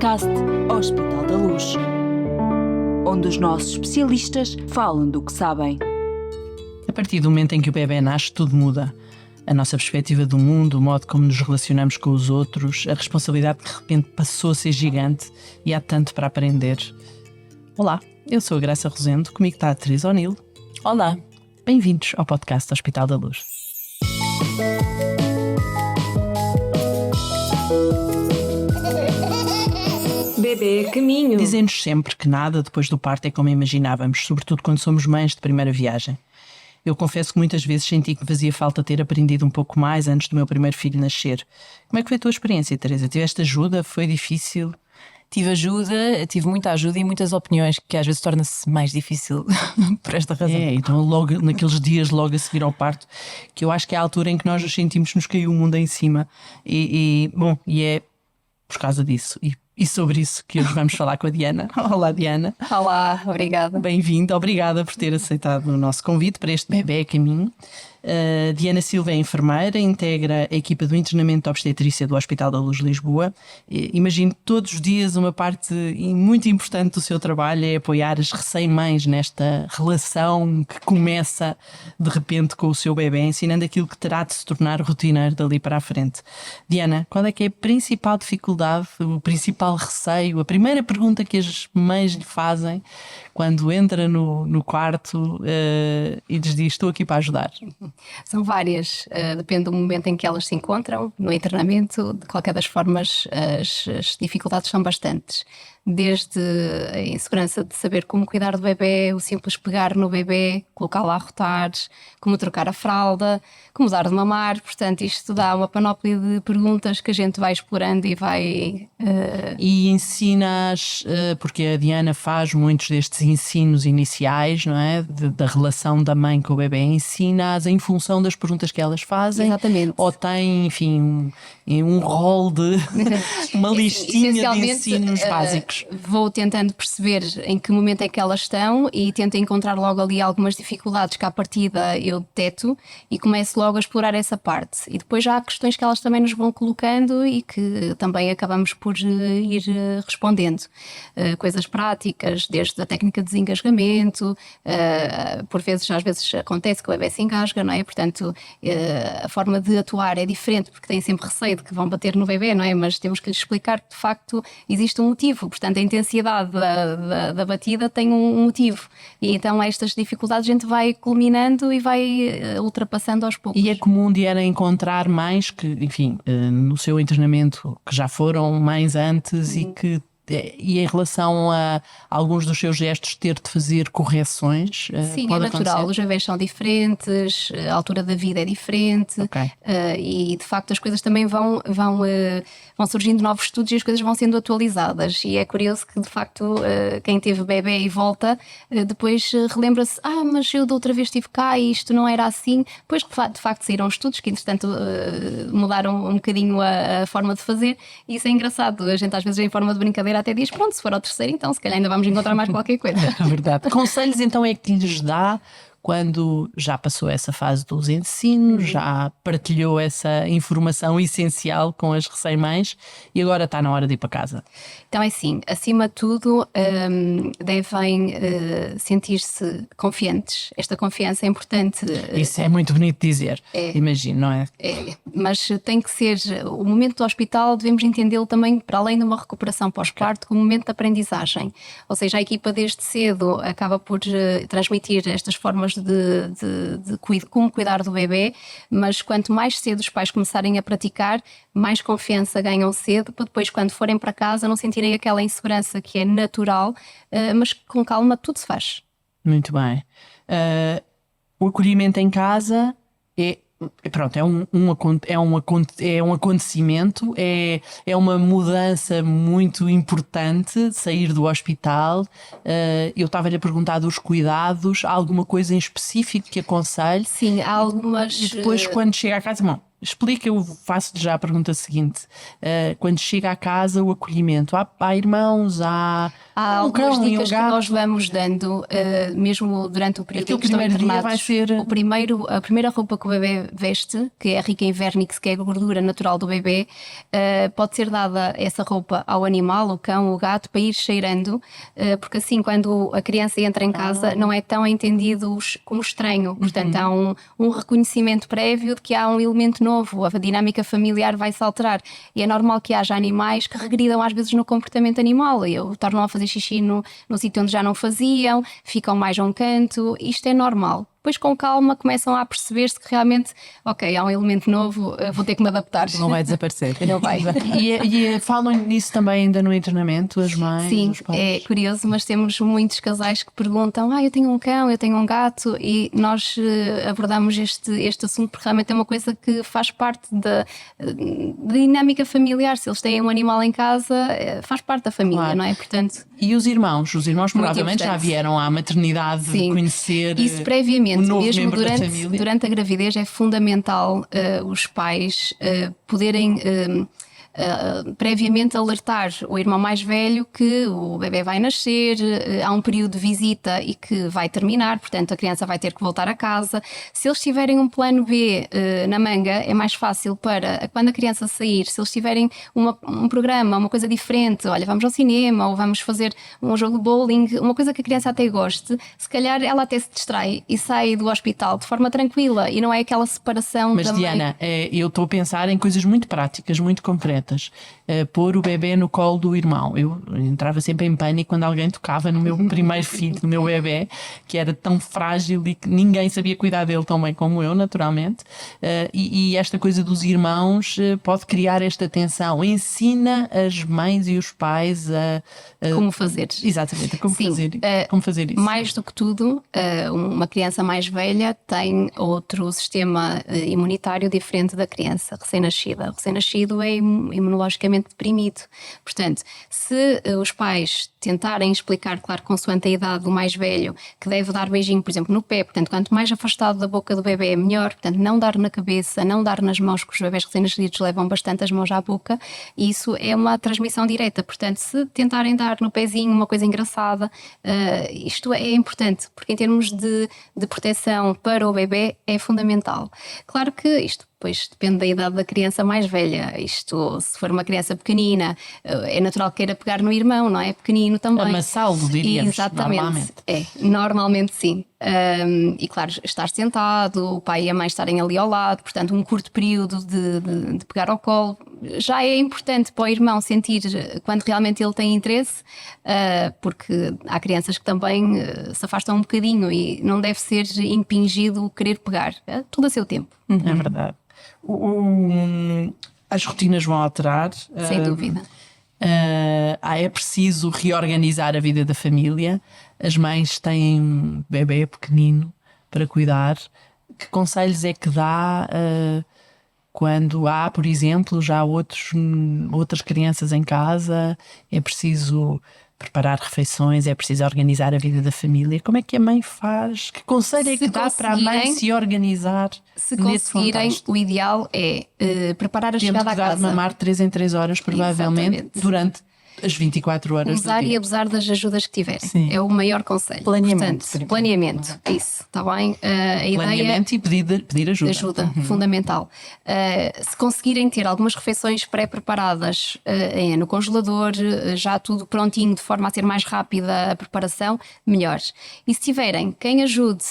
podcast Hospital da Luz, onde os nossos especialistas falam do que sabem. A partir do momento em que o bebê nasce, tudo muda. A nossa perspectiva do mundo, o modo como nos relacionamos com os outros, a responsabilidade que de repente passou a ser gigante e há tanto para aprender. Olá, eu sou a Graça Rosendo, comigo está a Teresa O'Neill. Olá, bem-vindos ao podcast Hospital da Luz. bebê caminho. Dizem-nos sempre que nada depois do parto é como imaginávamos, sobretudo quando somos mães de primeira viagem. Eu confesso que muitas vezes senti que fazia falta ter aprendido um pouco mais antes do meu primeiro filho nascer. Como é que foi a tua experiência, Teresa? Tiveste ajuda? Foi difícil? Tive ajuda, tive muita ajuda e muitas opiniões, que às vezes torna-se mais difícil por esta razão. Então logo naqueles dias, logo a seguir ao parto, que eu acho que é a altura em que nós nos sentimos que nos caiu o mundo em cima. E é por causa disso e sobre isso que hoje vamos falar com a Diana. Olá, Diana. Olá, obrigada. Bem-vinda, obrigada por ter aceitado o nosso convite para este bebê a caminho. Diana Silva é enfermeira, integra a equipa do internamento de obstetrícia do Hospital da Luz de Lisboa. Imagino que todos os dias uma parte muito importante do seu trabalho é apoiar as recém-mães nesta relação que começa de repente com o seu bebê, ensinando aquilo que terá de se tornar rotineiro dali para a frente. Diana, qual é que é a principal dificuldade, o principal receio, a primeira pergunta que as mães lhe fazem quando entra no quarto e lhes diz: estou aqui para ajudar? São várias, depende do momento em que elas se encontram no internamento. De qualquer das formas, as dificuldades são bastantes. Desde a insegurança de saber como cuidar do bebê, o simples pegar no bebê, colocá-lo a rotar, como trocar a fralda, como dar de mamar. Portanto, isto dá uma panóplia de perguntas que a gente vai explorando e vai... E ensinas, porque a Diana faz muitos destes ensinos iniciais, não é? Da relação da mãe com o bebê, ensina-as em função das perguntas que elas fazem. Exatamente. Ou tem, enfim, um rol de uma listinha de ensinos básicos. Vou tentando perceber em que momento é que elas estão e tento encontrar logo ali algumas dificuldades que à partida eu deteto e começo logo a explorar essa parte. E depois já há questões que elas também nos vão colocando e que também acabamos por ir respondendo. Coisas práticas, desde a técnica de desengasgamento, por vezes, às vezes acontece que o bebê se engasga, não é? Portanto, a forma de atuar é diferente porque têm sempre receio de que vão bater no bebê, não é? Mas temos que lhes explicar que de facto existe um motivo. Portanto, a intensidade da batida tem um motivo. E então estas dificuldades a gente vai culminando e vai ultrapassando aos poucos. E é comum de era encontrar mães que, enfim, no seu internamento, que já foram mães antes e em relação a alguns dos seus gestos ter de fazer correções? Sim, pode é natural, acontecer? os bebés são diferentes, a altura da vida é diferente. Okay. E de facto as coisas também vão surgindo novos estudos e as coisas vão sendo atualizadas. E é curioso que de facto quem teve bebê e volta depois relembra-se: mas eu da outra vez estive cá e isto não era assim. Depois de facto saíram estudos que entretanto mudaram um bocadinho a forma de fazer, e isso é engraçado. A gente às vezes em forma de brincadeira até diz: pronto, se for ao terceiro, então se calhar ainda vamos encontrar mais qualquer coisa. É verdade. Conselhos então é que lhes dá quando já passou essa fase dos ensinos, já partilhou essa informação essencial com as recém-mães e agora está na hora de ir para casa? Então é assim, acima de tudo devem sentir-se confiantes. Esta confiança é importante. Isso é muito bonito de dizer, imagino, não é? Mas tem que ser, o momento do hospital devemos entendê-lo também para além de uma recuperação pós-parto, como um momento de aprendizagem. Ou seja, a equipa desde cedo acaba por transmitir estas formas de como cuidar do bebê, mas quanto mais cedo os pais começarem a praticar, mais confiança ganham cedo, para depois quando forem para casa não sentirem aquela insegurança que é natural, mas com calma tudo se faz. Muito bem. O acolhimento em casa é um acontecimento, é uma mudança muito importante, sair do hospital. Eu estava-lhe a perguntar dos cuidados, há alguma coisa em específico que aconselhe? Sim, há algumas... E depois quando chega a casa, explica, eu faço-lhe já a pergunta seguinte. Quando chega a casa, o acolhimento, há irmãos, há Há Um cão algumas e um dicas que gato. nós vamos dando, mesmo durante o período Aquele em que estão primeiro dia internados. vai ser- A primeira roupa que o bebê veste, que é rica em vernix, que é a gordura natural do bebê, pode ser dada essa roupa ao animal, o cão, o gato, para ir cheirando, porque assim, quando a criança entra em casa, não é tão entendido como estranho. Portanto, há um reconhecimento prévio de que há um elemento novo, a dinâmica familiar vai se alterar. E é normal que haja animais que regridam às vezes no comportamento animal, e tornam a fazer xixi no sítio onde já não faziam, ficam mais a um canto. Isto é normal. Depois, com calma, começam a perceber-se que realmente, ok, há um elemento novo, vou ter que me adaptar. Não vai desaparecer. Não vai. E falam nisso também ainda no internamento, as mães, Sim, os pais? é curioso, mas temos muitos casais que perguntam: eu tenho um cão, eu tenho um gato, e nós abordamos este assunto porque realmente é uma coisa que faz parte da dinâmica familiar. Se eles têm um animal em casa, faz parte da família, Claro. não é? Portanto, E os irmãos? Os irmãos Muito provavelmente já importante. vieram à maternidade sim, conhecer isso previamente, o novo mesmo membro da família. durante a gravidez, é fundamental os pais poderem previamente alertar o irmão mais velho que o bebê vai nascer, há um período de visita e que vai terminar, portanto a criança vai ter que voltar a casa. Se eles tiverem um plano B na manga, é mais fácil para quando a criança sair, se eles tiverem um programa, uma coisa diferente, olha, vamos ao cinema ou vamos fazer um jogo de bowling, uma coisa que a criança até goste, se calhar ela até se distrai e sai do hospital de forma tranquila e não é aquela separação Mas da mãe. Diana, eu estou a pensar em coisas muito práticas, muito concretas. Pôr o bebê no colo do irmão. Eu entrava sempre em pânico quando alguém tocava no meu primeiro filho, no meu bebê, que era tão frágil e que ninguém sabia cuidar dele tão bem como eu, naturalmente. E esta coisa dos irmãos pode criar esta tensão. Ensina as mães e os pais a Como fazer. exatamente, como Sim, fazer isso. Mais do que tudo, uma criança mais velha tem outro sistema imunitário diferente da criança recém-nascida. O recém-nascido é imunologicamente deprimido. Portanto, se os pais tentarem explicar, claro, consoante a idade do mais velho, que deve dar beijinho, por exemplo, no pé, portanto, quanto mais afastado da boca do bebê é melhor, portanto, não dar na cabeça, não dar nas mãos, que os bebés recém-nascidos levam bastante as mãos à boca, e isso é uma transmissão direta. Portanto, se tentarem dar no pezinho uma coisa engraçada, isto é importante, porque em termos de proteção para o bebê é fundamental. Claro que isto depois depende da idade da criança mais velha. Isto, se for uma criança pequenina, é natural que queira pegar no irmão, não é? Pequenino também. Amassá-lo, diríamos, Exatamente. normalmente. Normalmente sim. E claro, estar sentado, o pai e a mãe estarem ali ao lado, portanto, um curto período de pegar ao colo, já é importante para o irmão sentir quando realmente ele tem interesse, porque há crianças que também se afastam um bocadinho e não deve ser impingido querer pegar. Tudo a seu tempo. É verdade. As rotinas vão alterar. Sem dúvida. É preciso reorganizar a vida da família. As mães têm bebê pequenino para cuidar. Que conselhos é que dá quando há, por exemplo, já outras crianças em casa? É preciso preparar refeições, é preciso organizar a vida da família. Como é que a mãe faz? Que conselho é que dá para a mãe se organizar? Se nesse conseguirem, contexto? o ideal é preparar a Tendo chegada que à dar de casa. mamar 3 em 3 horas, provavelmente, Exatamente. durante as 24 horas Usar do e dia. abusar das ajudas que tiverem. Sim. É o maior conselho. Planeamento, Portanto, primeiro. planeamento. Isso, está bem? A ideia Planeamento e pedir ajuda. ajuda, fundamental. Se conseguirem ter algumas refeições pré-preparadas no congelador, já tudo prontinho, de forma a ser mais rápida a preparação, melhor. E se tiverem quem ajude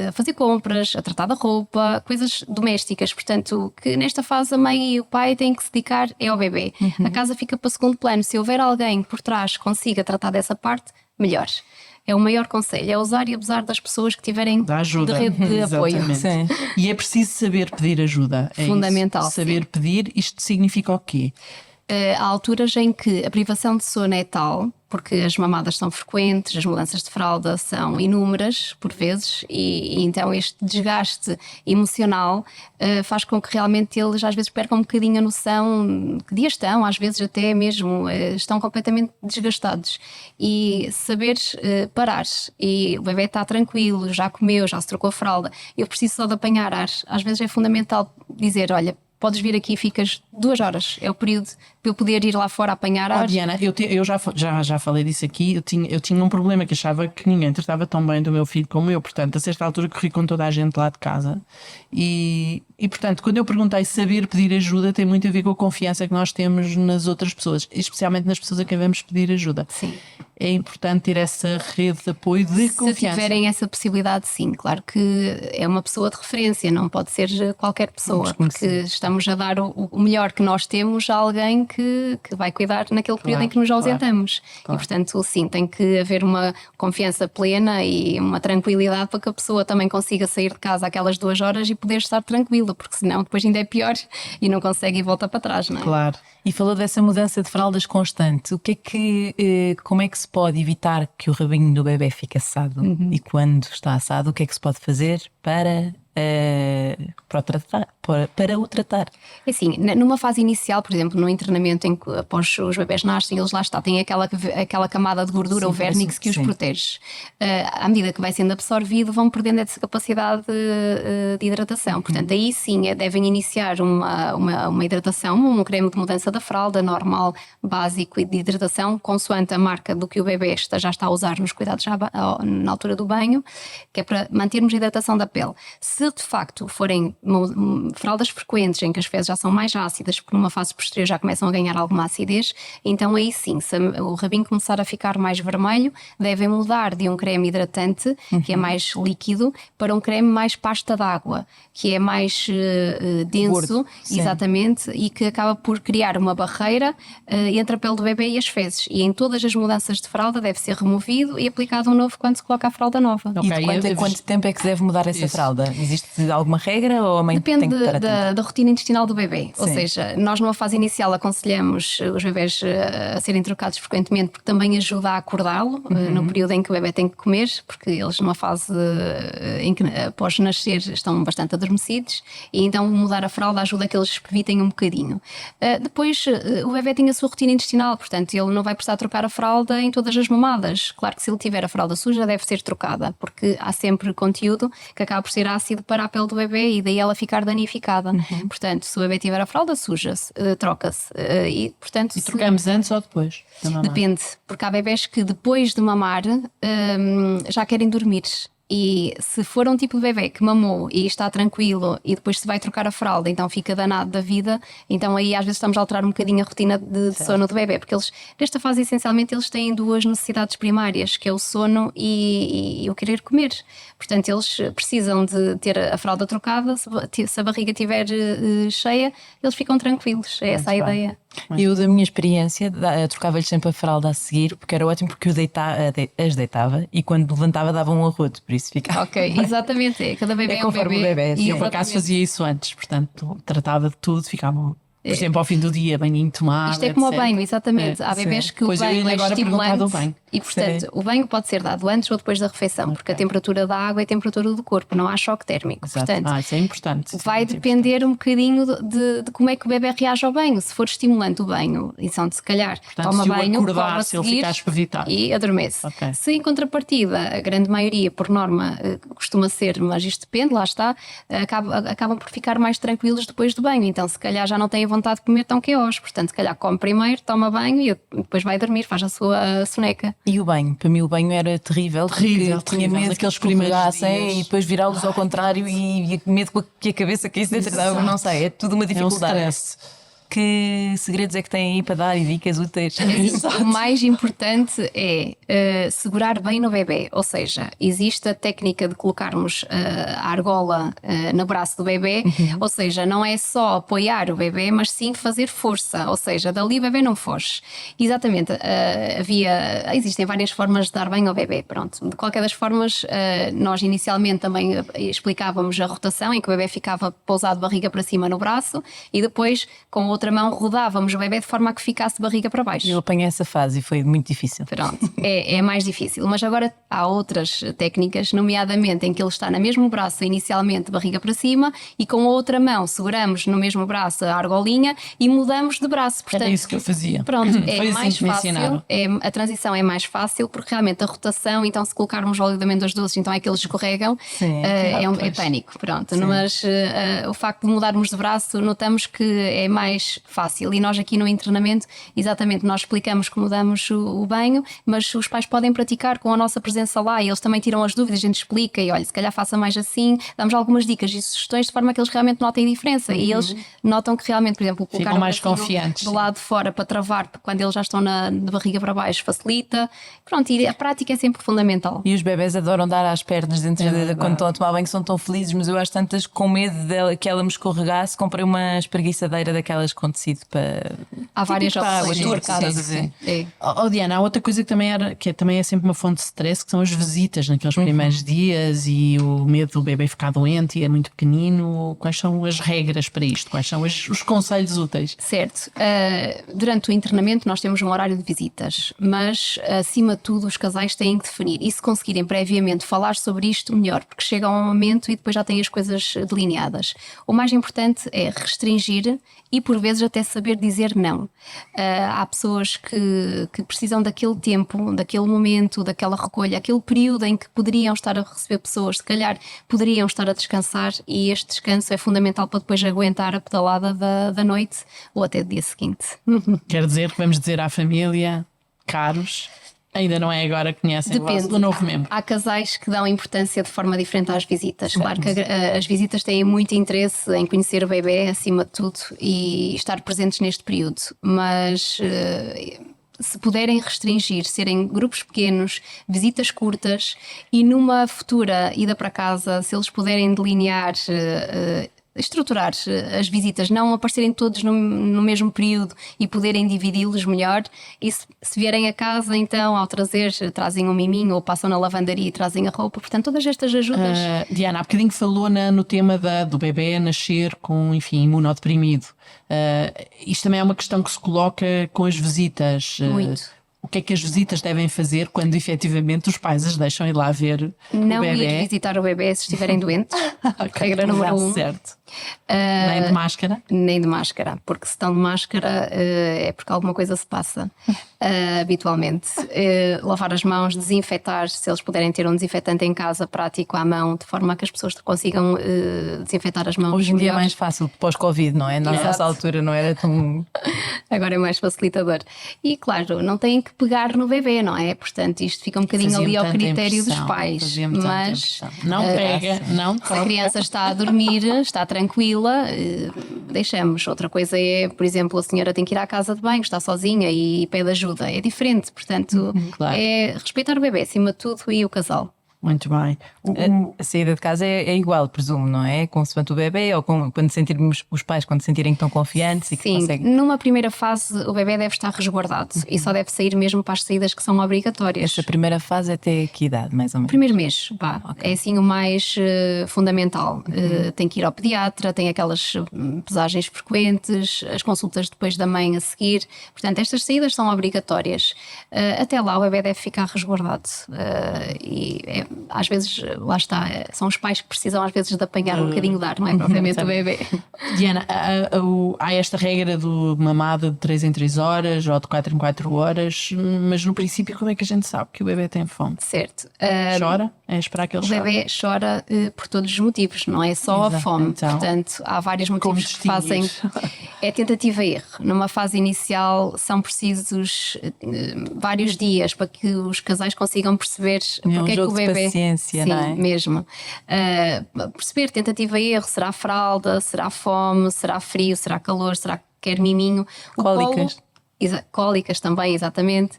a fazer compras, a tratar da roupa, coisas domésticas, portanto, que nesta fase a mãe e o pai têm que se dedicar é ao bebê. A casa fica para segundo plano. Se houver alguém por trás que consiga tratar dessa parte, melhor. É o maior conselho, é usar e abusar das pessoas que tiverem Da ajuda. de rede de apoio. Exatamente. Sim. E é preciso saber pedir ajuda. É Fundamental, isso. Saber pedir, isto significa o quê? Há alturas em que a privação de sono é tal, porque as mamadas são frequentes, as mudanças de fralda são inúmeras, por vezes, e então este desgaste emocional faz com que realmente eles às vezes percam um bocadinho a noção de que dia estão, às vezes até mesmo estão completamente desgastados. E saber parar, e o bebê está tranquilo, já comeu, já se trocou a fralda, eu preciso só de apanhar ar. Às vezes é fundamental dizer, olha, podes vir aqui e ficas 2 horas. É o período para eu poder ir lá fora apanhar ar. Diana, eu já falei disso aqui. Eu tinha um problema que achava que ninguém tratava tão bem do meu filho como eu. Portanto, a certa altura corri com toda a gente lá de casa. E portanto, quando eu perguntei saber pedir ajuda, tem muito a ver com a confiança que nós temos nas outras pessoas, especialmente nas pessoas a quem vamos pedir ajuda. Sim. É importante ter essa rede de apoio de confiança. Se tiverem essa possibilidade, sim. Claro que é uma pessoa de referência, não pode ser qualquer pessoa, porque estamos a dar o melhor que nós temos a alguém que vai cuidar naquele período em que nos ausentamos. E, portanto, sim, tem que haver uma confiança plena e uma tranquilidade para que a pessoa também consiga sair de casa aquelas 2 horas e poder estar tranquila, porque senão depois ainda é pior e não consegue ir voltar para trás, não é? Claro. E falou dessa mudança de fraldas constante. O que é que, como é que se pode evitar que o rabinho do bebê fique assado? E quando está assado, o que é que se pode fazer para o tratar? É assim, numa fase inicial, por exemplo, no internamento em que após os bebés nascem, eles lá está, têm aquela camada de gordura, o vernix, que os protege. À medida que vai sendo absorvido, vão perdendo essa capacidade de hidratação. Portanto, aí sim devem iniciar uma hidratação, um creme de mudança da fralda normal, básico de hidratação, consoante a marca do que o bebê já está a usar nos cuidados na altura do banho, que é para mantermos a hidratação da pele. Se de facto forem fraldas frequentes em que as fezes já são mais ácidas, porque numa fase posterior já começam a ganhar alguma acidez, então aí sim, se o rabinho começar a ficar mais vermelho, devem mudar de um creme hidratante, que é mais líquido, para um creme mais pasta d'água, que é mais denso, gordo, exatamente, e que acaba por criar uma barreira entre a pele do bebê e as fezes. E em todas as mudanças de fralda deve ser removido e aplicado um novo quando se coloca a fralda nova. E de quanto tempo é que se deve mudar essa fralda? Existe alguma regra ou a mãe tem que estar atenta? Da rotina intestinal do bebê. Ou Sim. seja, nós numa fase inicial aconselhamos os bebés a serem trocados frequentemente, porque também ajuda a acordá-lo no período em que o bebê tem que comer, porque eles numa fase em que após nascer estão bastante adormecidos, e então mudar a fralda ajuda a que eles evitem um bocadinho. Depois o bebê tem a sua rotina intestinal, portanto ele não vai precisar trocar a fralda em todas as mamadas. Claro que se ele tiver a fralda suja deve ser trocada, porque há sempre conteúdo que acaba por ser ácido para a pele do bebê e daí ela ficar danificada. Portanto, se o bebê tiver a fralda suja, troca-se. E trocamos antes ou depois? Depende, porque há bebés que depois de mamar já querem dormir. E se for um tipo de bebê que mamou e está tranquilo e depois se vai trocar a fralda, então fica danado da vida, então aí às vezes estamos a alterar um bocadinho a rotina de sono do bebê, porque eles, nesta fase essencialmente eles têm 2 necessidades primárias, que é o sono e o querer comer. Portanto, eles precisam de ter a fralda trocada, se a barriga estiver cheia, eles ficam tranquilos, é essa a ideia. Eu, da minha experiência, trocava-lhes sempre a fralda a seguir, porque era ótimo, porque eu as deitava e quando levantava dava um arroto, por isso ficava. Ok, exatamente. Cada bebê é um conforme bebê. o bebê, sim. Eu por acaso fazia isso antes, portanto tratava de tudo, ficava, por exemplo, ao fim do dia, banhinho tomado. Isto é como o etc. banho, exatamente. Há bebés que o Pois eu banho ia é agora perguntar do estimulante banho. e, portanto, o banho pode ser dado antes ou depois da refeição, porque a temperatura da água é a temperatura do corpo, não há choque térmico. Exato. Portanto, Isso é importante. vai depender um bocadinho de como é que o bebê reage ao banho. Se for estimulante o banho, então se calhar toma se o banho, acordar, come a se ele seguir ficar espavitado. e adormece. Ok. Se em contrapartida, a grande maioria, por norma, costuma ser, mas isto depende, lá está, acabam por ficar mais tranquilos depois do banho. Então se calhar já não têm vontade de comer tão que hoje. Portanto, se calhar come primeiro, toma banho e depois vai dormir, faz a sua soneca. E o banho? Para mim o banho era terrível, Terrível, porque tinha medo que eles naqueles primeiros escorregassem dias. e depois virá-los ao contrário e medo que a cabeça caísse dentro da água, não sei, é tudo uma É um dificuldade. stress. Que segredos é que têm aí para dar e dicas úteis? O mais importante é segurar bem no bebê, ou seja, existe a técnica de colocarmos a argola no braço do bebê, ou seja, não é só apoiar o bebê, mas sim fazer força, ou seja, dali o bebê não foge. Exatamente, existem várias formas de dar banho ao bebê, pronto. De qualquer das formas, nós inicialmente também explicávamos a rotação, em que o bebê ficava pousado de barriga para cima no braço e depois com outra mão rodávamos o bebê de forma a que ficasse de barriga para baixo. Eu apanhei essa fase e foi muito difícil. Pronto, é mais difícil. Mas agora há outras técnicas, nomeadamente em que ele está no mesmo braço inicialmente de barriga para cima e com a outra mão seguramos no mesmo braço a argolinha e mudamos de braço. Era Portanto, isso que eu fazia. pronto, Foi é assim mais que me fácil. ensinaram. A transição é mais fácil porque realmente a rotação, então se colocarmos óleo de amêndoas doces, então é que eles escorregam, Sim. é pânico. Pronto. Mas o facto de mudarmos de braço, notamos que é mais fácil. E nós aqui no internamento, exatamente, nós explicamos como damos o banho, mas os pais podem praticar com a nossa presença lá e eles também tiram as dúvidas, a gente explica e olha, se calhar faça mais assim, damos algumas dicas e sugestões de forma que eles realmente notem a diferença e eles notam que realmente, por exemplo, colocar Ficam mais bracinho confiantes. do lado de fora para travar quando eles já estão de barriga para baixo facilita. Pronto, e a prática é sempre fundamental. E os bebés adoram dar às pernas dentro quando estão a tomar banho, são tão felizes, mas eu às tantas, com medo que ela me escorregasse, comprei uma espreguiçadeira daquelas com tecido para. Há várias para água, opções no turco, mercado. estás a dizer. É. Diana, há outra coisa que também é sempre uma fonte de stress, que são as visitas naqueles primeiros dias e o medo do bebê ficar doente e é muito pequenino. Quais são as regras para isto? Quais são os conselhos úteis? Certo. Durante o internamento nós temos um horário de visitas, mas acima de tudo os casais têm que definir e se conseguirem previamente falar sobre isto, melhor, porque chega um momento e depois já têm as coisas delineadas. O mais importante é restringir e por vezes até saber dizer não. Há pessoas que precisam daquele tempo, daquele momento, daquela recolha, aquele período em que poderiam estar a receber pessoas, se calhar poderiam estar a descansar e este descanso é fundamental para depois aguentar a pedalada da noite ou até do dia seguinte. Quer dizer que vamos dizer à família, caros, ainda não é agora que conhecem o novo membro. Há casais que dão importância de forma diferente às visitas. Claro que as visitas têm muito interesse em conhecer o bebê acima de tudo e estar presentes neste período, mas se puderem restringir, serem grupos pequenos, visitas curtas e numa futura ida para casa, se eles puderem delinear estruturar as visitas, não aparecerem todos no mesmo período e poderem dividi-los melhor. E se vierem a casa, então, ao trazer, trazem um miminho ou passam na lavandaria e trazem a roupa. Portanto, todas estas ajudas. Diana, há bocadinho falou no tema do bebê nascer com, enfim, imunodeprimido. Isto também é uma questão que se coloca com as visitas. Muito. O que é que as visitas devem fazer quando efetivamente os pais as deixam ir lá ver não o bebê? Ir visitar o bebê se estiverem doentes. Regra número 1. Certo. Nem de máscara? Nem de máscara, porque se estão de máscara é porque alguma coisa se passa habitualmente. Lavar as mãos, desinfetar, se eles puderem ter um desinfetante em casa prático à mão, de forma a que as pessoas consigam desinfetar as mãos. Hoje em dia é melhor. mais fácil, pós-Covid, não é? Na nossa altura não era tão. Agora é mais facilitador. E claro, não têm que pegar no bebê, não é? Portanto, isto fica um bocadinho Fazia-me ali ao tanta critério dos impressão, pais. fazia-me tanta Mas impressão. Não pega, não se a toca. criança está a dormir, está tranquila, deixamos. Outra coisa é, por exemplo, a senhora tem que ir à casa de banho, está sozinha e pede ajuda. É diferente, portanto, claro. é respeitar o bebê acima de tudo e o casal. Muito bem. A saída de casa é igual, presumo, não é? Consoante o bebê ou quando sentirmos os pais, quando sentirem que estão confiantes e que Sim, conseguem. numa primeira fase o bebê deve estar resguardado e só deve sair mesmo para as saídas que são obrigatórias. Essa primeira fase é até que idade, mais ou menos? Primeiro mês, vá. É assim o mais fundamental. Tem que ir ao pediatra, tem aquelas pesagens frequentes, as consultas depois da mãe a seguir. Portanto, estas saídas são obrigatórias. Até lá o bebê deve ficar resguardado. Às vezes, lá está, são os pais que precisam às vezes de apanhar um bocadinho de ar, não é propriamente o bebê. Diana, há esta regra do mamada de 3 em 3 horas ou de 4 em 4 horas, mas no princípio como é que a gente sabe que o bebê tem fome? Certo. Chora? É esperar que ele O chore? bebê chora por todos os motivos, não é só a fome. Então, portanto, há vários motivos que como fazem. distinguir? É tentativa e erro. Numa fase inicial são precisos vários dias para que os casais consigam perceber porque é que o jogo de bebê. paciência, Sim, não é? mesmo. Perceber tentativa e erro. Será fralda? Será fome? Será frio? Será calor? Será que quer miminho? O Cólicas. colo- Cólicas também, exatamente.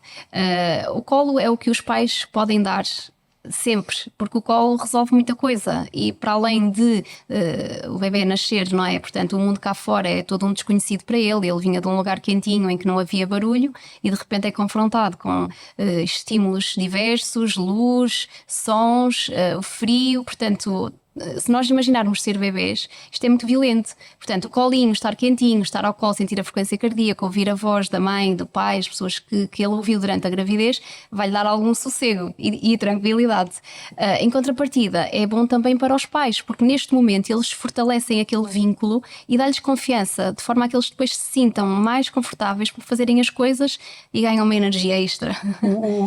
O colo é o que os pais podem dar sempre, porque o colo resolve muita coisa e para além de o bebê nascer, não é? Portanto, o mundo cá fora é todo um desconhecido para ele vinha de um lugar quentinho em que não havia barulho e de repente é confrontado com estímulos diversos, luz, sons, o frio, portanto se nós imaginarmos ser bebês, isto é muito violento. Portanto, o colinho, estar quentinho, estar ao colo, sentir a frequência cardíaca, ouvir a voz da mãe, do pai, as pessoas que ele ouviu durante a gravidez, vai-lhe dar algum sossego e tranquilidade. Em contrapartida, é bom também para os pais, porque neste momento eles fortalecem aquele vínculo e dá-lhes confiança, de forma a que eles depois se sintam mais confortáveis por fazerem as coisas e ganham uma energia extra.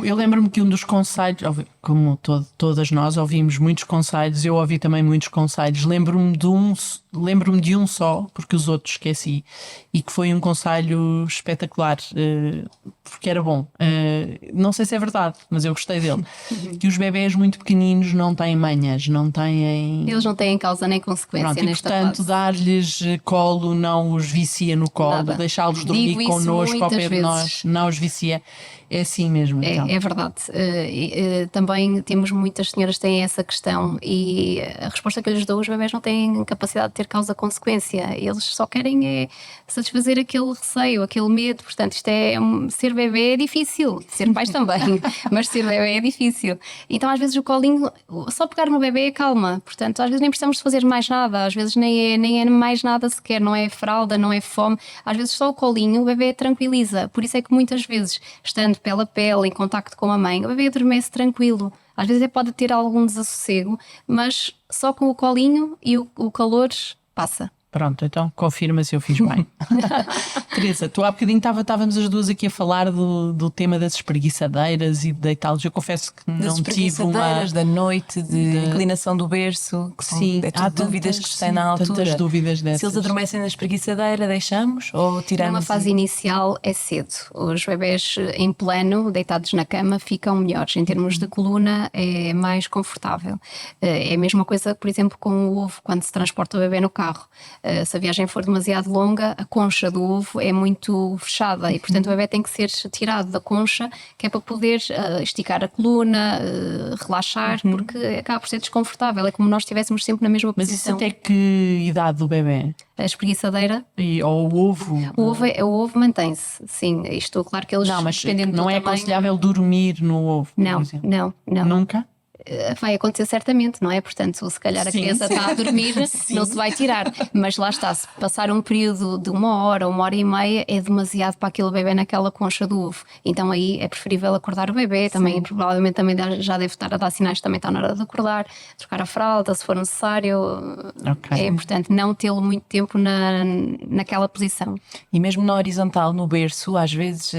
Eu lembro-me que um dos conselhos, como todas nós ouvimos muitos conselhos, eu ouvi também muitos conselhos, lembro-me de um só, porque os outros esqueci, e que foi um conselho espetacular, porque era bom. Não sei se é verdade, mas eu gostei dele. Que os bebés muito pequeninos não têm manhas, não têm... Eles não têm causa nem consequência. Pronto, e nesta portanto fase. dar-lhes colo não os vicia no colo, Nada. deixá-los dormir Digo isso connosco ao pé muitas de nós, vezes. não os vicia. É assim mesmo. Então. É verdade. Também temos muitas senhoras que têm essa questão e a resposta que eu lhes dou, os bebés não têm capacidade de ter causa-consequência. Eles só querem satisfazer aquele receio, aquele medo. Portanto, ser bebê é difícil. Ser pais também, mas ser bebê é difícil. Então, às vezes, o colinho, só pegar no bebê é calma. Portanto, às vezes nem precisamos de fazer mais nada. Às vezes nem é mais nada sequer. Não é fralda, não é fome. Às vezes só o colinho, o bebê tranquiliza. Por isso é que muitas vezes, estando pele a pele, em contacto com a mãe, o bebê adormece tranquilo. Às vezes pode ter algum desassossego, mas só com o colinho e o calor passa. Pronto, então confirma se eu fiz bem. Teresa, tu há bocadinho estávamos as duas aqui a falar do tema das espreguiçadeiras e de deitá-los. Eu confesso que Das não tive uma... espreguiçadeiras, da noite, de inclinação do berço, que Sim, é tudo há dúvidas que se têm na tantas altura. dúvidas dessas. Se eles adormecem na espreguiçadeira, deixamos ou tiramos? Numa fase inicial é cedo. Os bebés em plano, deitados na cama, ficam melhores. Em termos de coluna, é mais confortável. É a mesma coisa, por exemplo, com o ovo, quando se transporta o bebê no carro. Se a viagem for demasiado longa, a concha do ovo é muito fechada e, portanto, o bebê tem que ser tirado da concha, que é para poder esticar a coluna, relaxar, porque acaba por ser desconfortável. É como nós estivéssemos sempre na mesma Mas posição. isso até que idade do bebê? A espreguiçadeira, Ou o ovo? o ovo mantém-se, sim. Isto, claro que eles, Não, mas dependendo não do é tamanho, aconselhável dormir no ovo, por Não, exemplo. não. Nunca? Vai acontecer certamente, não é? Portanto, se calhar a Sim. criança está a dormir, não se vai tirar. Mas lá está, se passar um período de 1 hora e meia, é demasiado para aquele bebê naquela concha do ovo. Então aí é preferível acordar o bebê, também provavelmente também já deve estar a dar sinais que também está na hora de acordar, trocar a fralda, se for necessário. Ok. É importante não tê-lo muito tempo naquela posição. E mesmo na horizontal, no berço, às vezes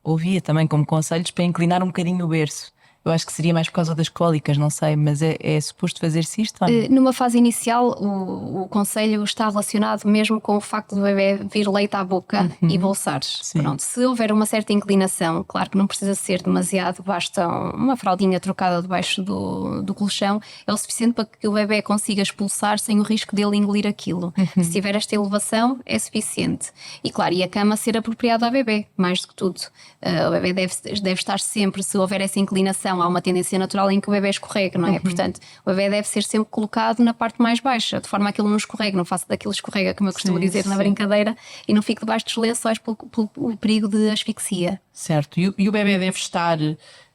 ouvia também como conselhos para inclinar um bocadinho o berço. Eu acho que seria mais por causa das cólicas, não sei, mas é suposto fazer-se isto? Ou não? Numa fase inicial, o conselho está relacionado mesmo com o facto do bebê vir leite à boca e bolsar. Pronto, se houver uma certa inclinação, claro que não precisa ser demasiado, basta uma fraldinha trocada debaixo do colchão, é o suficiente para que o bebê consiga expulsar sem o risco dele engolir aquilo. Se tiver esta elevação, é suficiente. E claro, e a cama ser apropriada ao bebê, mais do que tudo. O bebê deve estar sempre, se houver essa inclinação, há uma tendência natural em que o bebê escorrega, não é? Portanto, o bebê deve ser sempre colocado na parte mais baixa, de forma a que ele não escorregue, não faça daquilo escorrega, como eu costumo dizer na brincadeira, e não fique debaixo dos lençóis pelo perigo de asfixia. Certo. E o bebê deve estar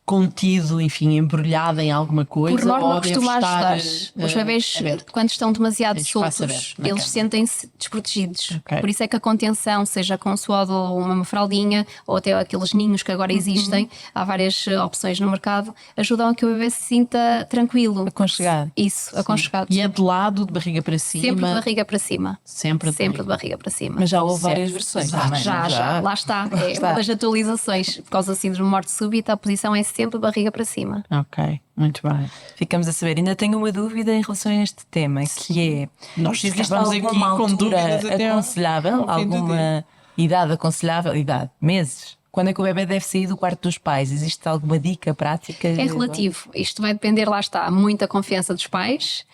contido, enfim, embrulhado em alguma coisa? Por norma, ou deve costuma estar ajudar. Os bebés, aberto? quando estão demasiado Tem espaço soltos, aberto na eles cama. sentem-se desprotegidos. Ok. Por isso é que a contenção, seja com suado ou uma fraldinha, ou até aqueles ninhos que agora existem, há várias opções no mercado, ajudam a que o bebê se sinta tranquilo. Aconchegado. Isso, aconchegado. E é de lado, de barriga para cima? Sempre de barriga para cima. Sempre de Sempre de barriga para cima. Mas já houve Certo. várias versões Já, também. não é? Já, lá está. É está. uma das atualizações. Por causa da síndrome de morte súbita, a posição é sempre de barriga para cima. Ok, muito bem. Ficamos a saber. Ainda tenho uma dúvida em relação a este tema, que é: Nós existe ficávamos aqui alguma com altura dúvidas até aconselhável, ao fim do alguma idade aconselhável, meses? Quando é que o bebê deve sair do quarto dos pais? Existe alguma dica prática? É relativo. Isto vai depender, lá está, muita confiança dos pais,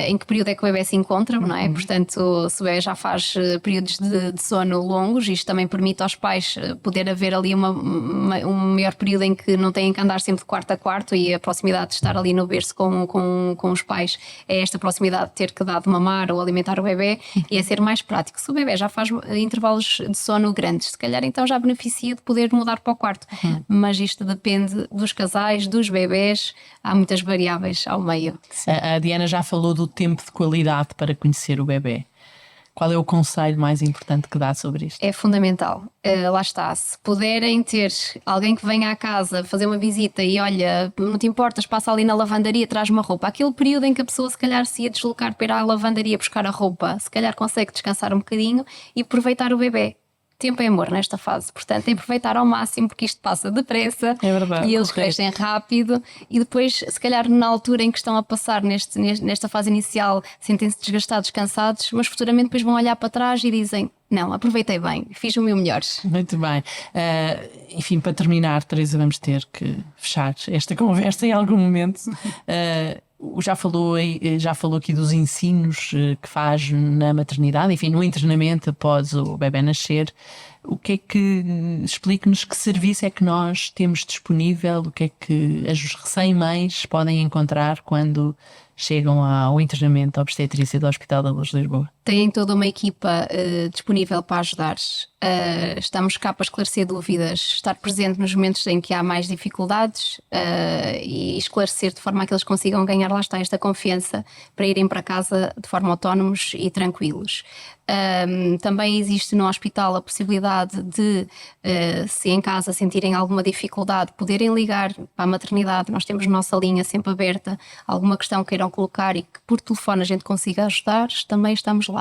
em que período é que o bebê se encontra, não é? Portanto, se o bebê já faz períodos de sono longos, isto também permite aos pais poder haver ali um maior período em que não têm que andar sempre de quarto a quarto, e a proximidade de estar ali no berço com os pais é esta proximidade de ter que dar de mamar ou alimentar o bebê, e é ser mais prático. Se o bebê já faz intervalos de sono grandes, se calhar então já beneficia de poder mudar para o quarto. Mas isto depende dos casais, dos bebés, há muitas variáveis ao meio. A Diana já falou do tempo de qualidade para conhecer o bebê. Qual é o conselho mais importante que dá sobre isto? É fundamental. Lá está. Se puderem ter alguém que venha à casa fazer uma visita e olha, não te importas, passa ali na lavandaria, traz uma roupa. Aquele período em que a pessoa se calhar se ia deslocar para ir à lavandaria buscar a roupa, se calhar consegue descansar um bocadinho e aproveitar o bebê. Tempo é amor nesta fase, portanto, tem que aproveitar ao máximo porque isto passa depressa verdade, e eles correto. crescem rápido e depois, se calhar, na altura em que estão a passar nesta fase inicial, sentem-se desgastados, cansados, mas futuramente depois vão olhar para trás e dizem: não, aproveitei bem, fiz o meu melhor. Muito bem. Enfim, para terminar, Teresa, vamos ter que fechar esta conversa em algum momento. Já falou aqui dos ensinos que faz na maternidade, enfim, no internamento após o bebê nascer. O que é que, explique-nos que serviço é que nós temos disponível, o que é que as recém-mães podem encontrar quando chegam ao internamento obstetrícia do Hospital da Luz de Lisboa? Têm toda uma equipa disponível para ajudar. Estamos cá para esclarecer dúvidas, estar presente nos momentos em que há mais dificuldades e esclarecer de forma a que eles consigam ganhar, lá está, esta confiança para irem para casa de forma autónomos e tranquilos. Também existe no hospital a possibilidade de, se em casa sentirem alguma dificuldade, poderem ligar para a maternidade. Nós temos nossa linha sempre aberta, alguma questão queiram colocar e que por telefone a gente consiga ajudar, também estamos lá.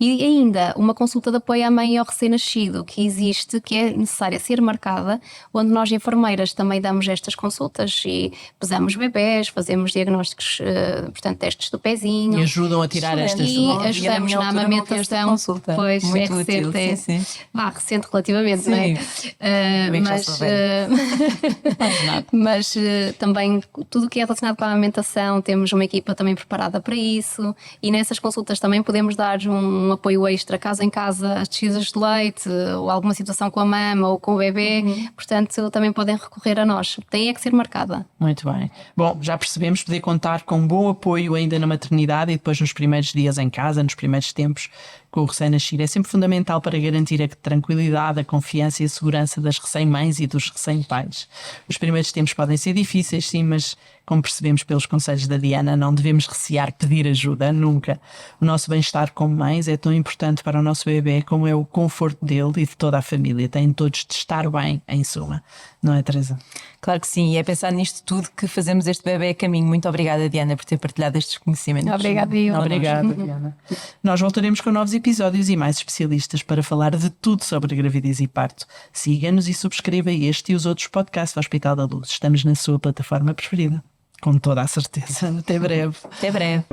E ainda uma consulta de apoio à mãe e ao recém-nascido que existe, que é necessária ser marcada, onde nós enfermeiras também damos estas consultas e pesamos bebés, fazemos diagnósticos, portanto testes do pezinho. E ajudam a tirar estas E dúvidas. ajudamos na amamentação. Consulta. Pois, Muito é recente, útil, sim. recente relativamente, Sim. não é? Bem que já Mas, sou velha. mas também tudo o que é relacionado com a amamentação, temos uma equipa também preparada para isso e nessas consultas também podemos dar um apoio extra, caso em casa, as descidas de leite ou alguma situação com a mama ou com o bebê, portanto também podem recorrer a nós. Tem é que ser marcada. Muito bem. Bom, já percebemos poder contar com um bom apoio ainda na maternidade e depois nos primeiros dias em casa, nos primeiros tempos com o recém-nascido. É sempre fundamental para garantir a tranquilidade, a confiança e a segurança das recém-mães e dos recém-pais. Os primeiros tempos podem ser difíceis, sim, mas como percebemos pelos conselhos da Diana, não devemos recear pedir ajuda, nunca. O nosso bem-estar como mães é tão importante para o nosso bebê como é o conforto dele e de toda a família. Têm todos de estar bem, em suma. Não é, Teresa? Claro que sim, e é pensar nisto tudo que fazemos este bebê a caminho. Muito obrigada, Diana, por ter partilhado estes conhecimentos. Obrigada, eu. Obrigada, Diana. Nós voltaremos com novos episódios e mais especialistas para falar de tudo sobre gravidez e parto. Siga-nos e subscreva este e os outros podcasts do Hospital da Luz. Estamos na sua plataforma preferida. Com toda a certeza. Até breve. Até breve.